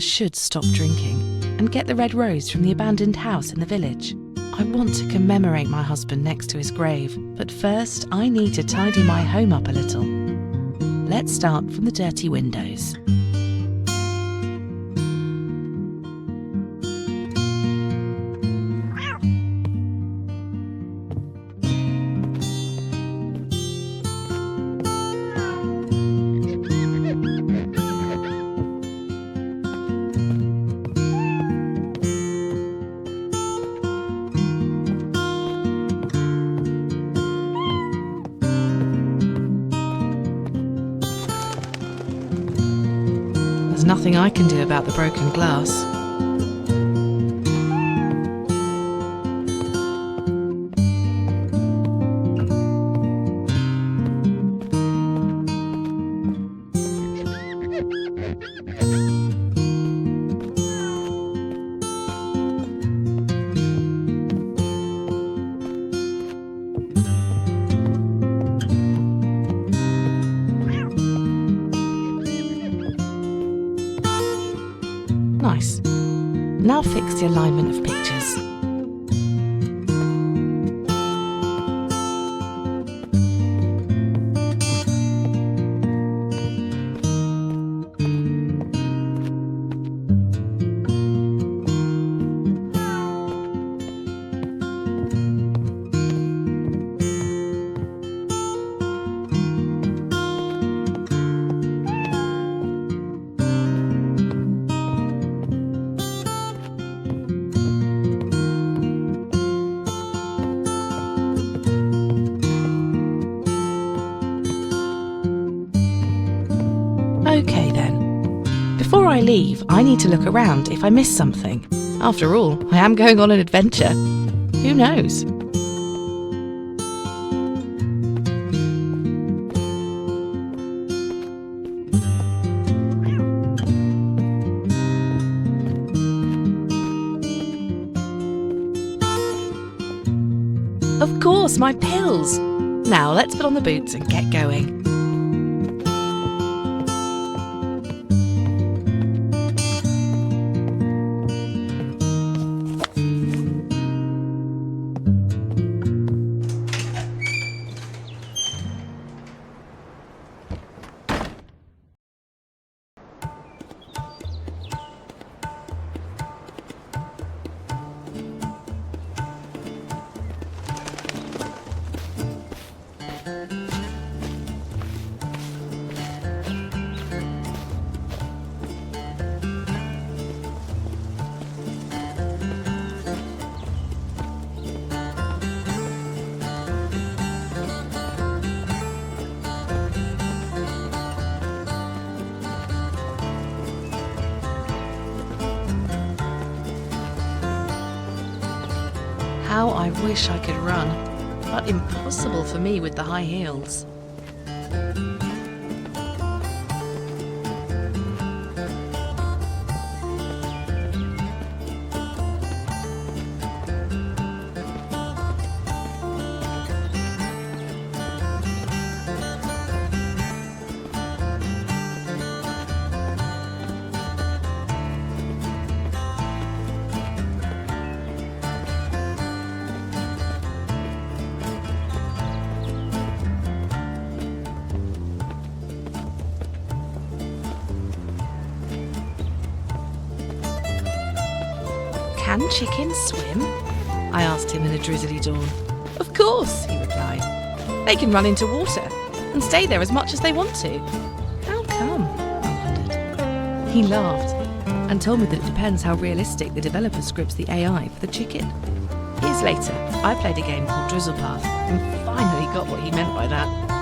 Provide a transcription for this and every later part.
should stop drinking and get the red rose from the abandoned house in the village. I want to commemorate my husband next to his grave, but first I need to tidy my home up a little. Let's start from the dirty windows. There's nothing I can do about the broken glass. Nice. Now fix the alignment of pictures. Okay then. Before I leave, I need to look around if I miss something. After all, I am going on an adventure. Who knows? Of course, my pills! Now let's put on the boots and get going. How I wish I could run, but impossible for me with the high heels. Can chickens swim? I asked him in a drizzly dawn. Of course, he replied. They can run into water and stay there as much as they want to. How come? I wondered. He laughed and told me that it depends how realistic the developer scripts the AI for the chicken. Years later, I played a game called Drizzlepath and finally got what he meant by that.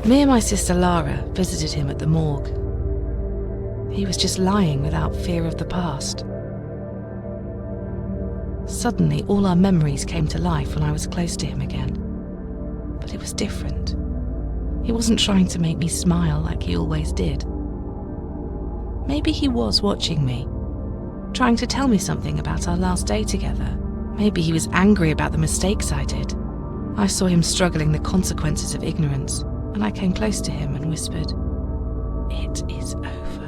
Me and my sister Lara visited him at the morgue. He was just lying without fear of the past. Suddenly, all our memories came to life when I was close to him again. But it was different. He wasn't trying to make me smile like he always did. Maybe he was watching me, trying to tell me something about our last day together. Maybe he was angry about the mistakes I did. I saw him struggling the consequences of ignorance, and I came close to him and whispered, "It is over."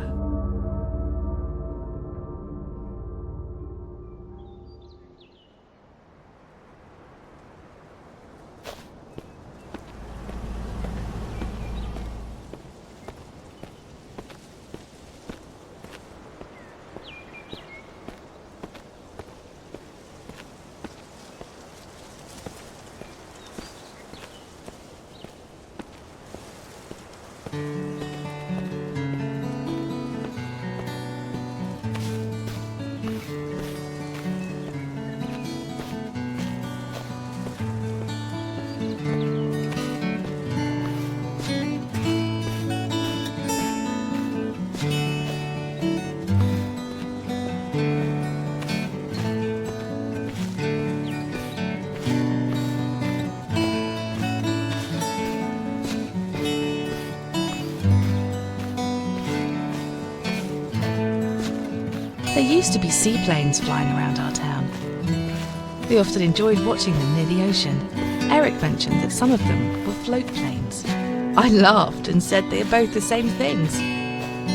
There used to be seaplanes flying around our town. We often enjoyed watching them near the ocean. Eric mentioned that some of them were float planes. I laughed and said they are both the same things.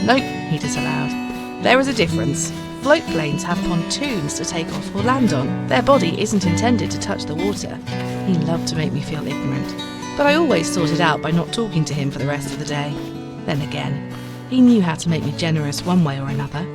"Nope," he disallowed. "There is a difference. Float planes have pontoons to take off or land on. Their body isn't intended to touch the water." He loved to make me feel ignorant, but I always sorted out by not talking to him for the rest of the day. Then again, he knew how to make me generous one way or another.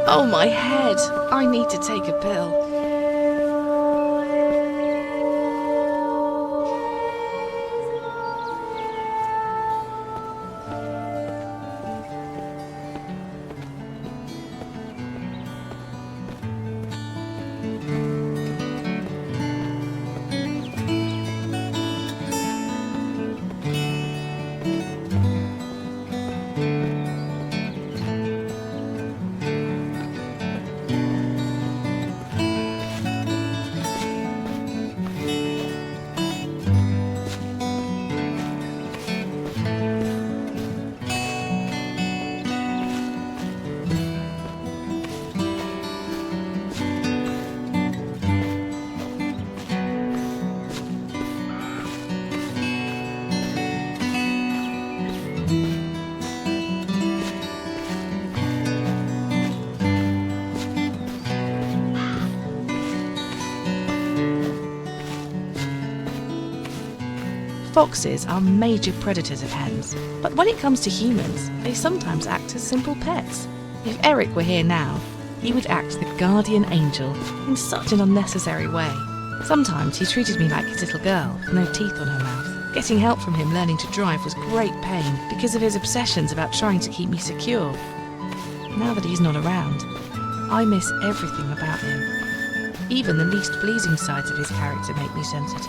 Oh, my head! I need to take a pill. Foxes are major predators of hens, but when it comes to humans, they sometimes act as simple pets. If Eric were here now, he would act the guardian angel in such an unnecessary way. Sometimes he treated me like his little girl with no teeth on her mouth. Getting help from him learning to drive was great pain because of his obsessions about trying to keep me secure. Now that he's not around, I miss everything about him. Even the least pleasing sides of his character make me sensitive.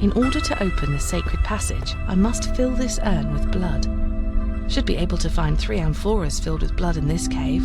In order to open the sacred passage, I must fill this urn with blood. Should be able to find 3 amphoras filled with blood in this cave.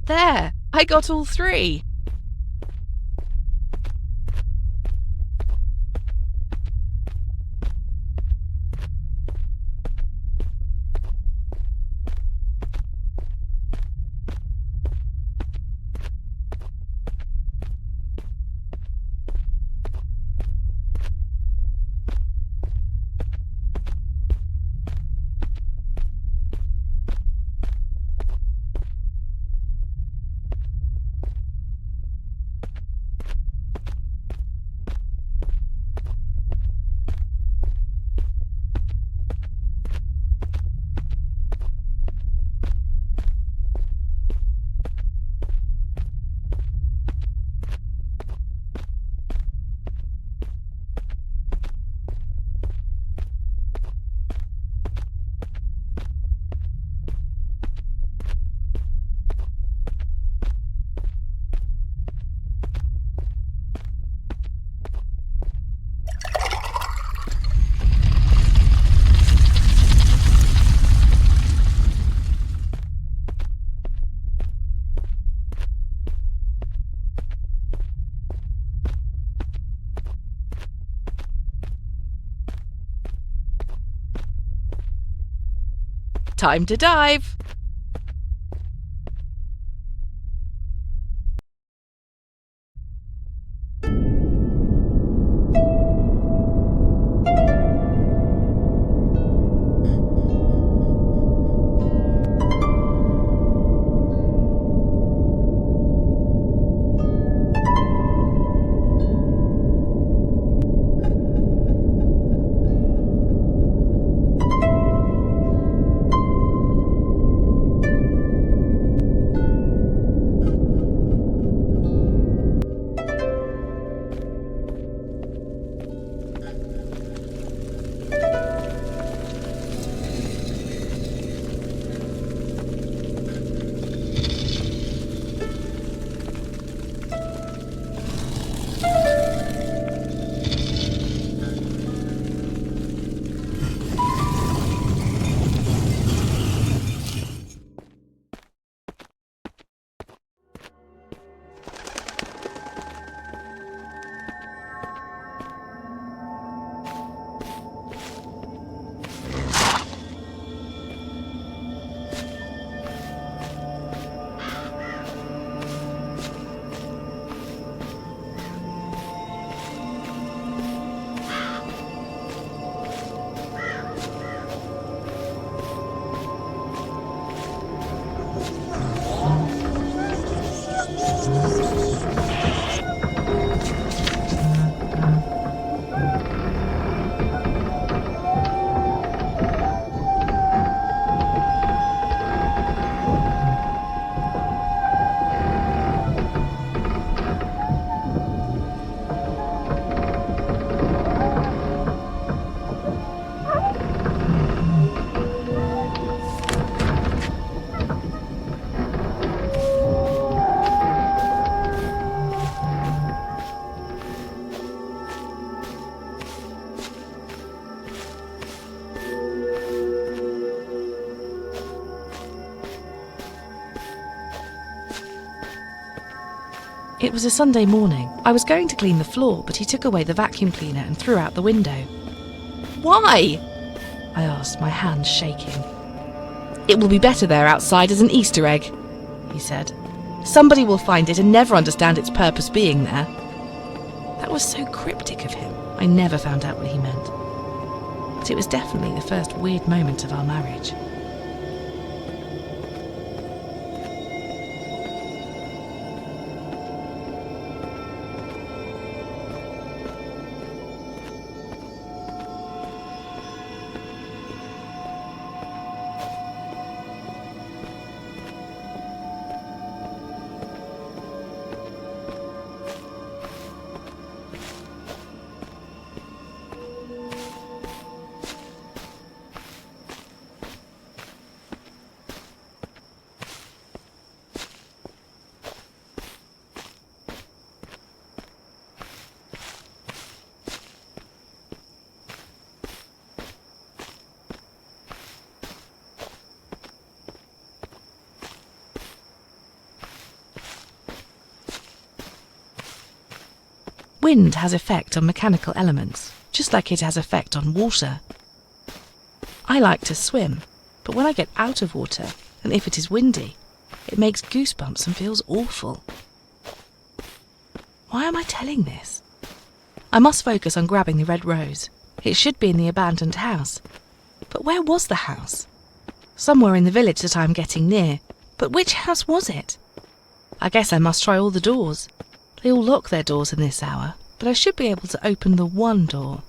There! I got all 3! Time to dive! It was a Sunday morning. I was going to clean the floor, but he took away the vacuum cleaner and threw out the window. "Why?" I asked, my hands shaking. "It will be better there outside as an Easter egg," he said. "Somebody will find it and never understand its purpose being there." That was so cryptic of him. I never found out what he meant. But it was definitely the first weird moment of our marriage. Wind has effect on mechanical elements, just like it has effect on water. I like to swim, but when I get out of water, and if it is windy, it makes goosebumps and feels awful. Why am I telling this? I must focus on grabbing the red rose. It should be in the abandoned house. But where was the house? Somewhere in the village that I am getting near. But which house was it? I guess I must try all the doors. They all lock their doors in this hour, but I should be able to open the one door.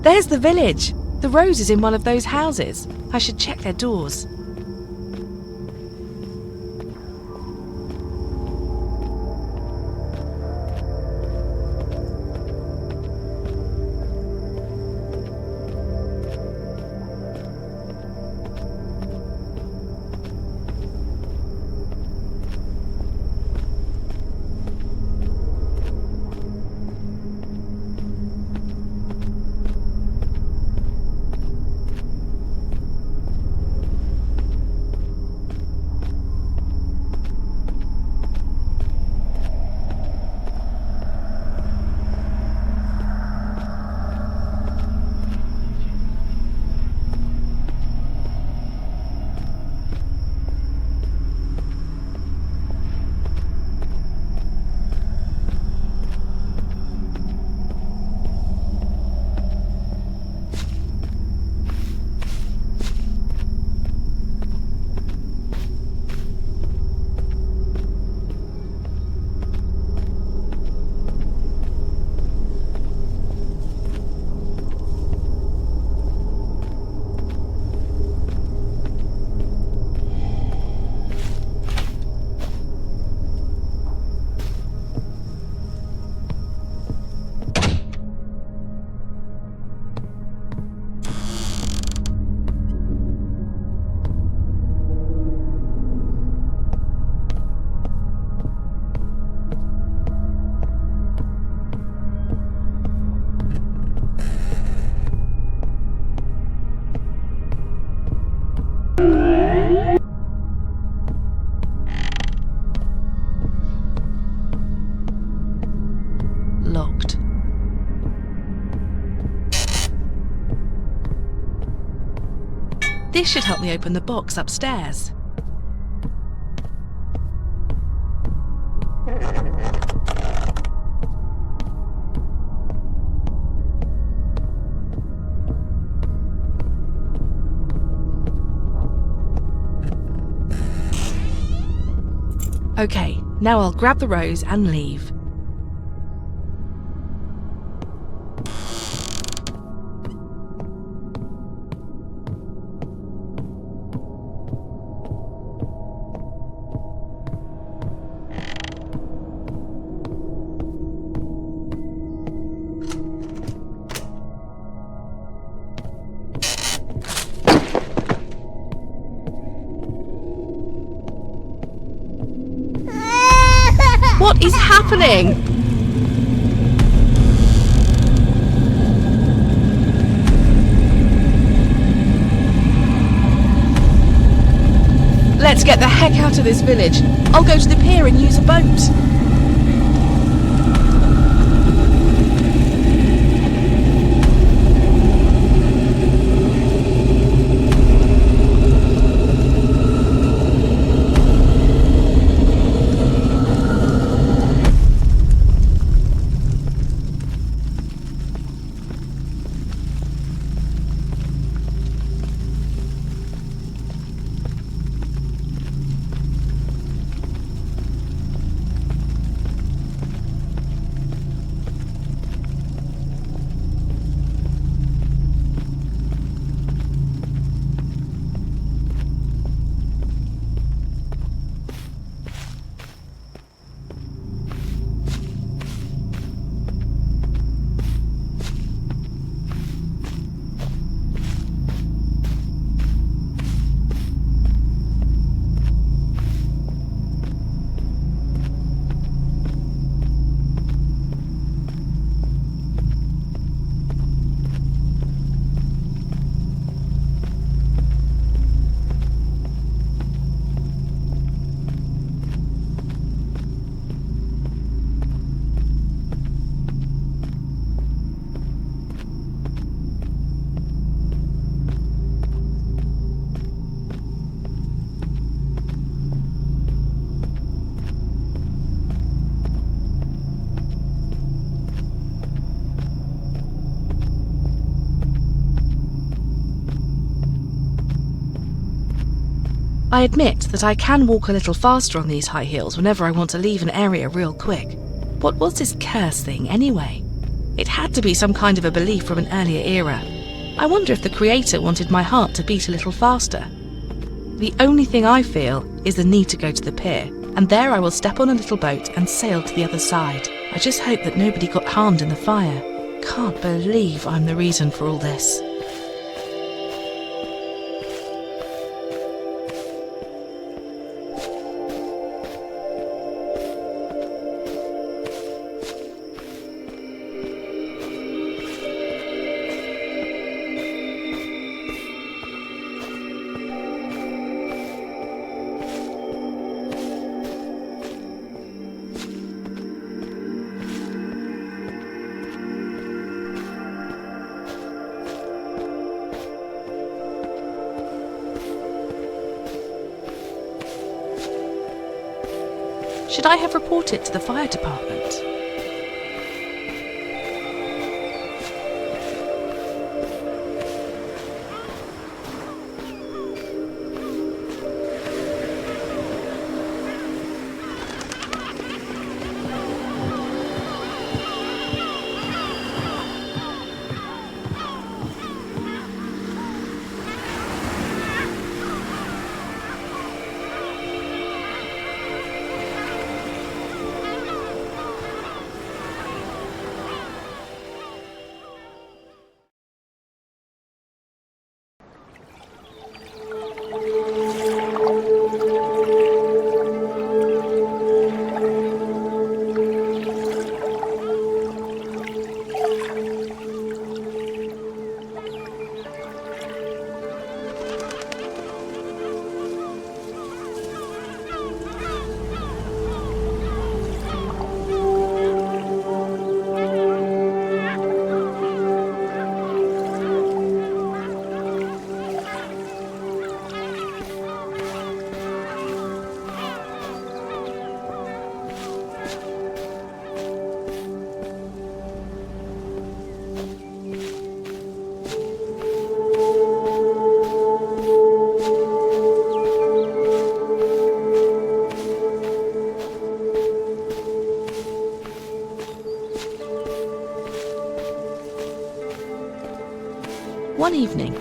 There's the village. The rose is in one of those houses. I should check their doors. This should help me open the box upstairs. Okay, now I'll grab the rose and leave. What is happening? Let's get the heck out of this village. I'll go to the pier and use a boat. I admit that I can walk a little faster on these high heels whenever I want to leave an area real quick. What was this curse thing anyway? It had to be some kind of a belief from an earlier era. I wonder if the creator wanted my heart to beat a little faster. The only thing I feel is the need to go to the pier, and there I will step on a little boat and sail to the other side. I just hope that nobody got harmed in the fire. Can't believe I'm the reason for all this. Should I have reported to the fire department? One evening,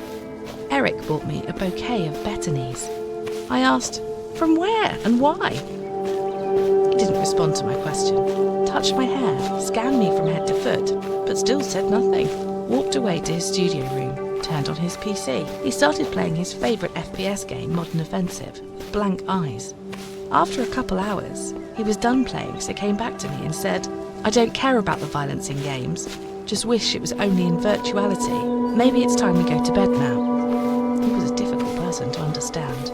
Eric bought me a bouquet of betonies. I asked, "From where and why?" He didn't respond to my question, touched my hair, scanned me from head to foot, but still said nothing. Walked away to his studio room, turned on his PC. He started playing his favourite FPS game, Modern Offensive, with blank eyes. After a couple hours, he was done playing, so came back to me and said, "I don't care about the violence in games, just wish it was only in virtuality. Maybe it's time we go to bed now." He was a difficult person to understand.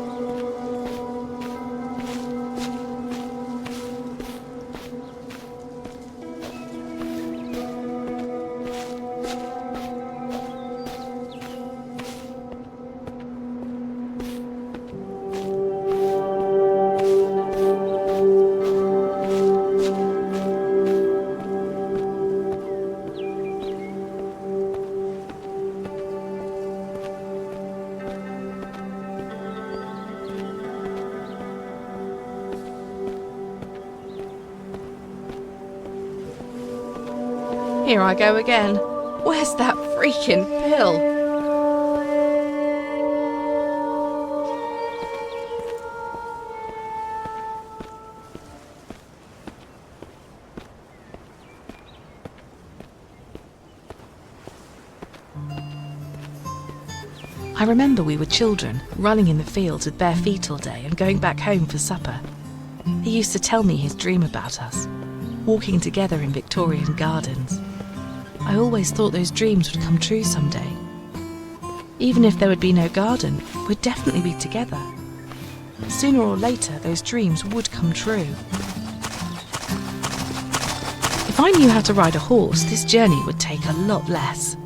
Here I go again. Where's that freaking pill? I remember we were children, running in the fields with bare feet all day and going back home for supper. He used to tell me his dream about us, walking together in Victorian gardens. I always thought those dreams would come true someday. Even if there would be no garden, we'd definitely be together. Sooner or later, those dreams would come true. If I knew how to ride a horse, this journey would take a lot less.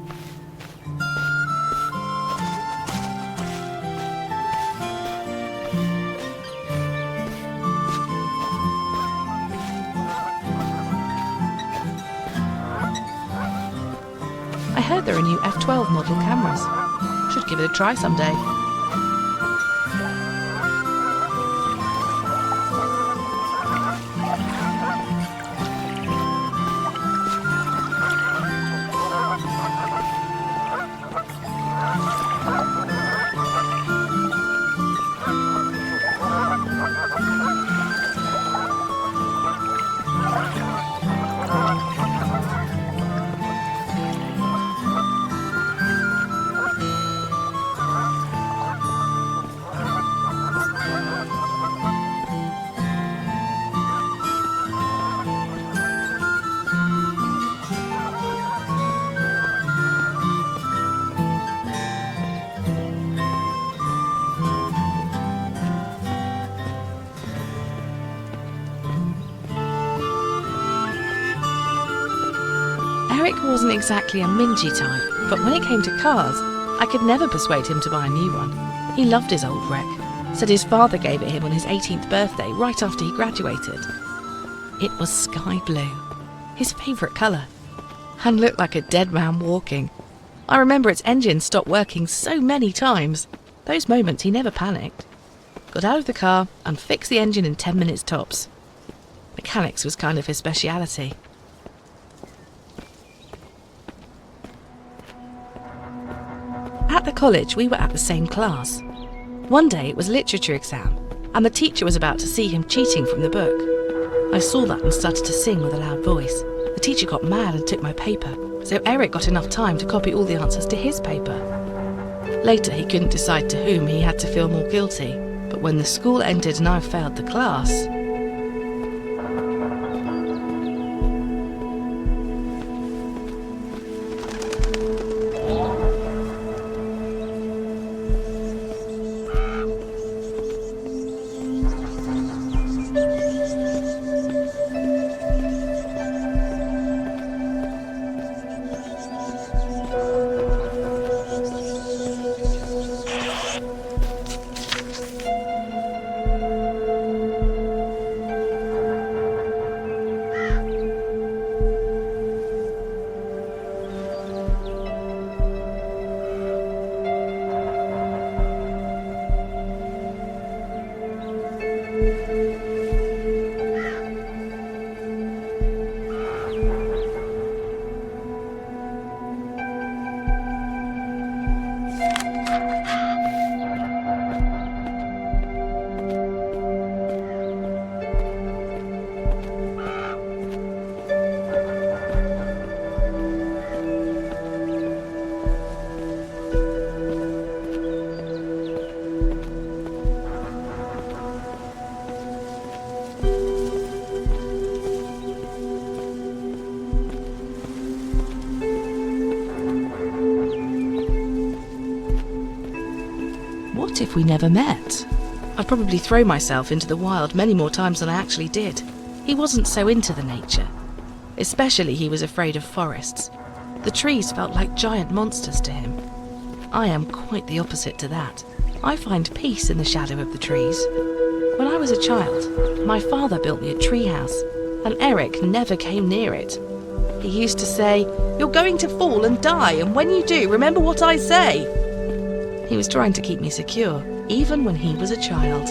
I heard there are new F12 model cameras. Should give it a try someday. Eric wasn't exactly a mingy type, but when it came to cars, I could never persuade him to buy a new one. He loved his old wreck, said his father gave it him on his 18th birthday right after he graduated. It was sky blue, his favourite colour, and looked like a dead man walking. I remember its engine stopped working so many times. Those moments he never panicked. Got out of the car and fixed the engine in 10 minutes tops. Mechanics was kind of his speciality. At the college, we were at the same class. One day it was literature exam, and the teacher was about to see him cheating from the book. I saw that and started to sing with a loud voice. The teacher got mad and took my paper, so Eric got enough time to copy all the answers to his paper. Later he couldn't decide to whom he had to feel more guilty, but when the school ended and I failed the class, What if we never met? I'd probably throw myself into the wild many more times than I actually did. He wasn't so into the nature. Especially he was afraid of forests. The trees felt like giant monsters to him. I am quite the opposite to that. I find peace in the shadow of the trees. When I was a child, my father built me a treehouse, and Eric never came near it. He used to say, "You're going to fall and die, and when you do, remember what I say." He was trying to keep me secure, even when he was a child.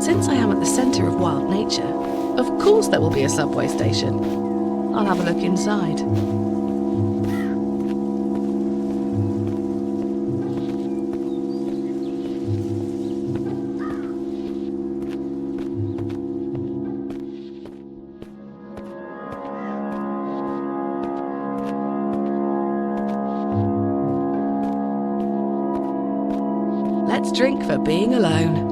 Since I am at the centre of wild nature, of course there will be a subway station. I'll have a look inside. Let's drink for being alone.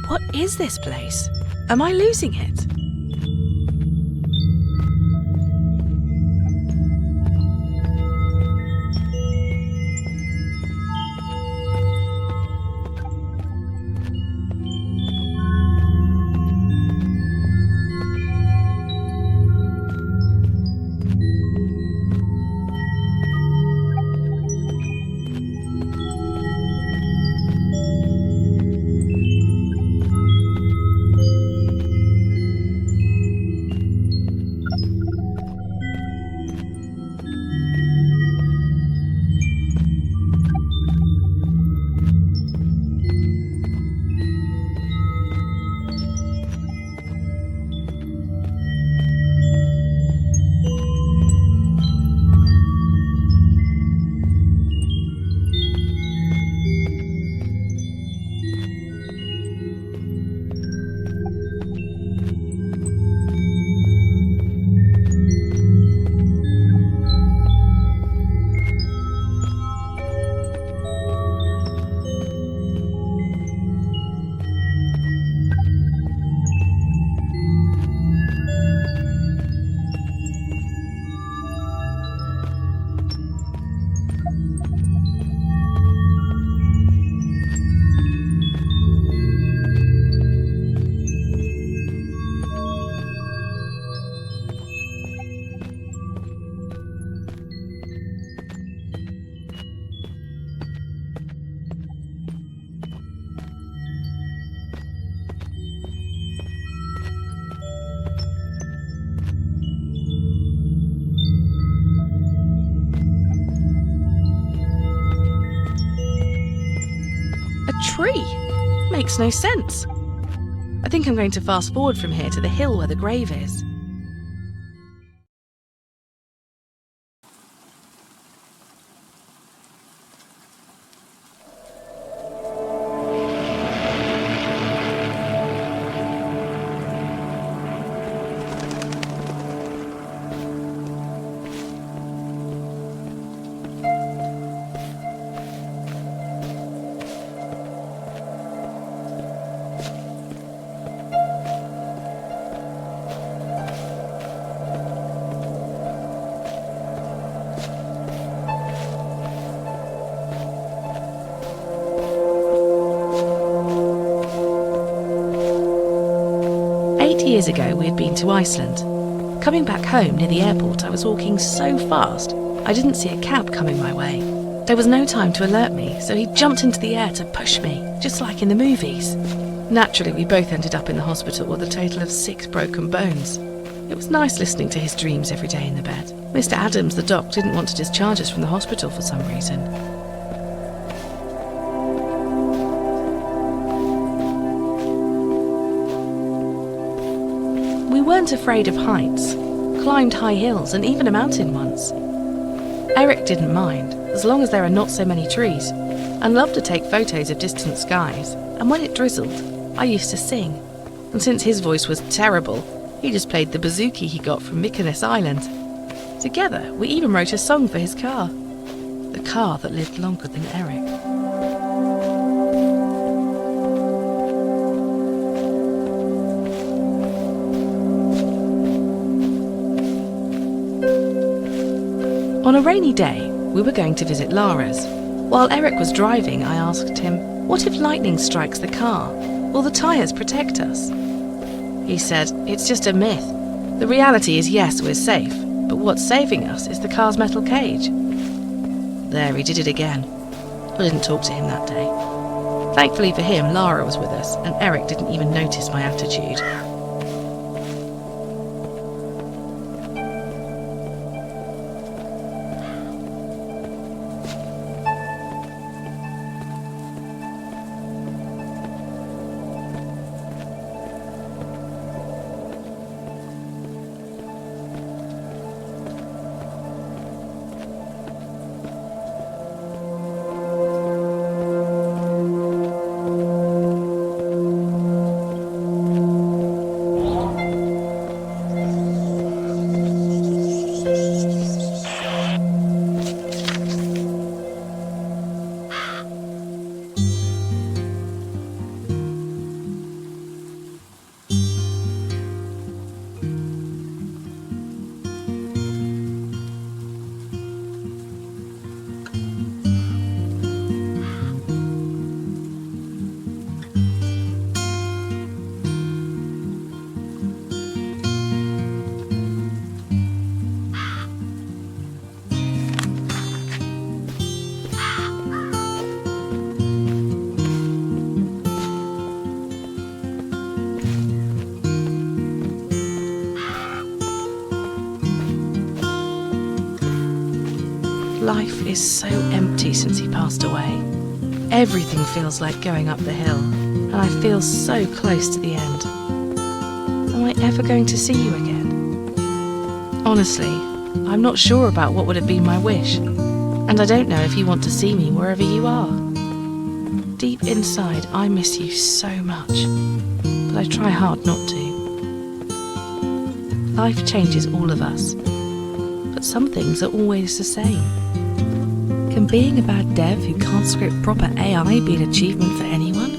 What is this place? Am I losing it? tree. Makes no sense. I think I'm going to fast forward from here to the hill where the grave is. Years ago, we had been to Iceland. Coming back home near the airport, I was walking so fast, I didn't see a cab coming my way. There was no time to alert me, so he jumped into the air to push me, just like in the movies. Naturally, we both ended up in the hospital with a total of 6 broken bones. It was nice listening to his dreams every day in the bed. Mr. Adams, the doc, didn't want to discharge us from the hospital for some reason. We weren't afraid of heights, climbed high hills and even a mountain once. Eric didn't mind, as long as there are not so many trees, and loved to take photos of distant skies, and when it drizzled, I used to sing. And since his voice was terrible, he just played the bouzouki he got from Mykonos Island. Together, we even wrote a song for his car. The car that lived longer than Eric. On a rainy day, we were going to visit Lara's. While Eric was driving, I asked him, "What if lightning strikes the car? Will the tyres protect us?" He said, "It's just a myth. The reality is yes, we're safe, but what's saving us is the car's metal cage." There, he did it again. I didn't talk to him that day. Thankfully for him, Lara was with us, and Eric didn't even notice my attitude. Life is so empty since he passed away. Everything feels like going up the hill, and I feel so close to the end. Am I ever going to see you again? Honestly, I'm not sure about what would have been my wish, and I don't know if you want to see me wherever you are. Deep inside, I miss you so much, but I try hard not to. Life changes all of us, but some things are always the same. Can being a bad dev who can't script proper AI be an achievement for anyone?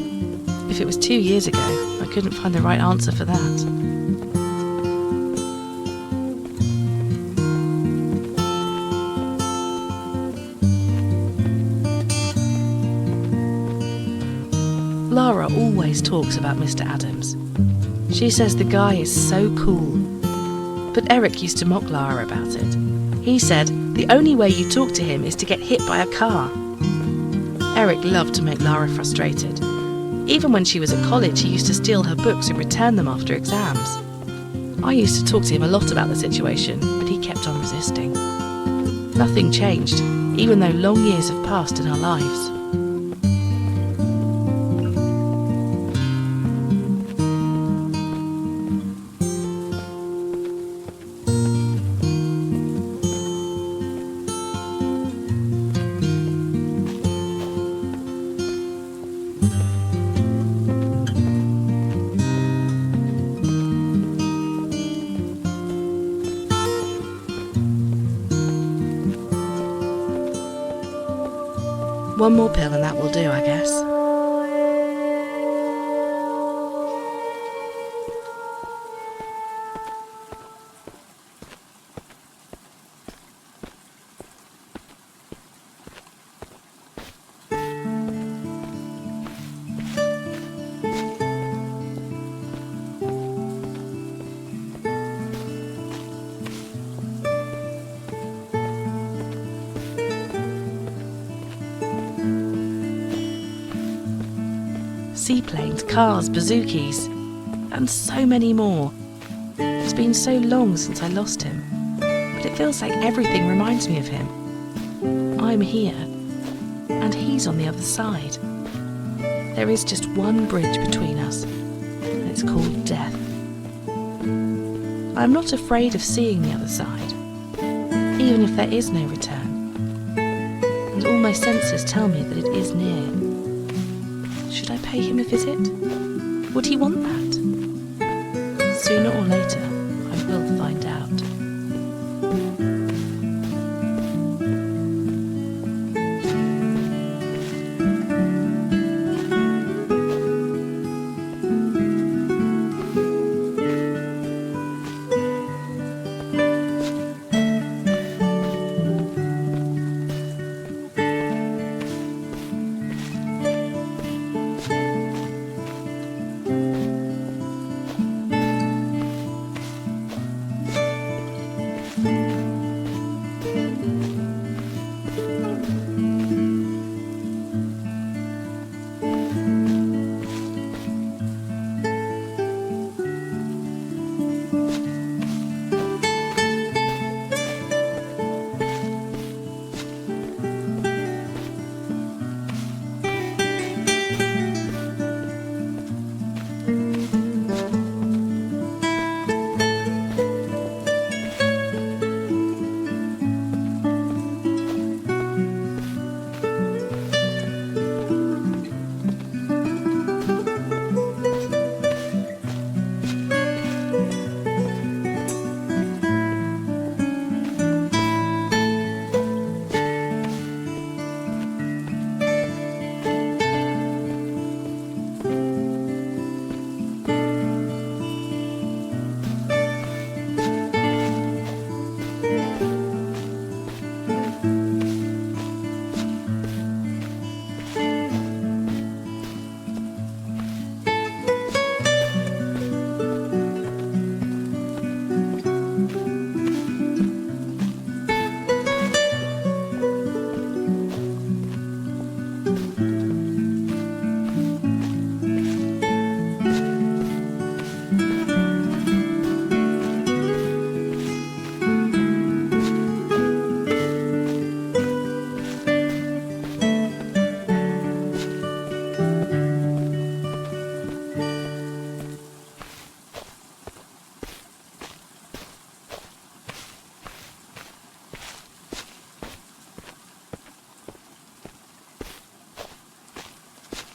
If it was 2 years ago, I couldn't find the right answer for that. Lara always talks about Mr. Adams. She says the guy is so cool. But Eric used to mock Lara about it. He said, the only way you talk to him is to get hit by a car. Eric loved to make Lara frustrated. Even when she was at college, he used to steal her books and return them after exams. I used to talk to him a lot about the situation, but he kept on resisting. Nothing changed, even though long years have passed in our lives. One more pill and that will do, I guess. Seaplanes, cars, bazookies, and so many more. It's been so long since I lost him, but it feels like everything reminds me of him. I'm here, and he's on the other side. There is just one bridge between us, and it's called death. I'm not afraid of seeing the other side, even if there is no return, and all my senses tell me that it is near. Should I pay him a visit? Would he want that? Sooner or later, I will find out.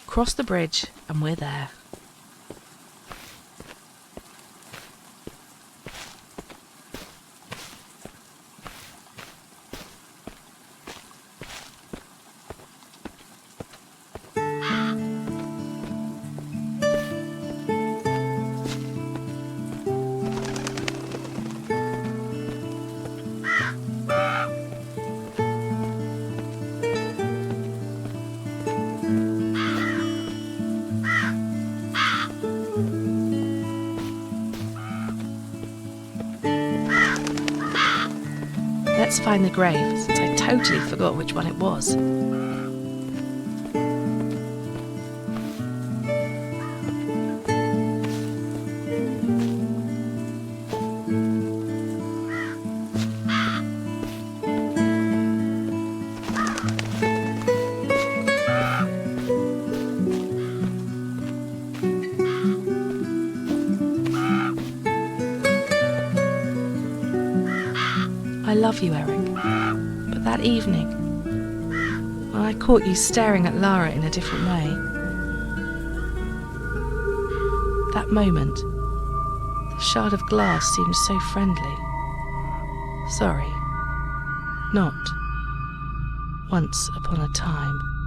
Cross the bridge and we're there. Let's find the grave, since I totally forgot which one it was. I love you, Eric, but that evening, when I caught you staring at Lara in a different way, that moment, the shard of glass seemed so friendly. Sorry, not once upon a time.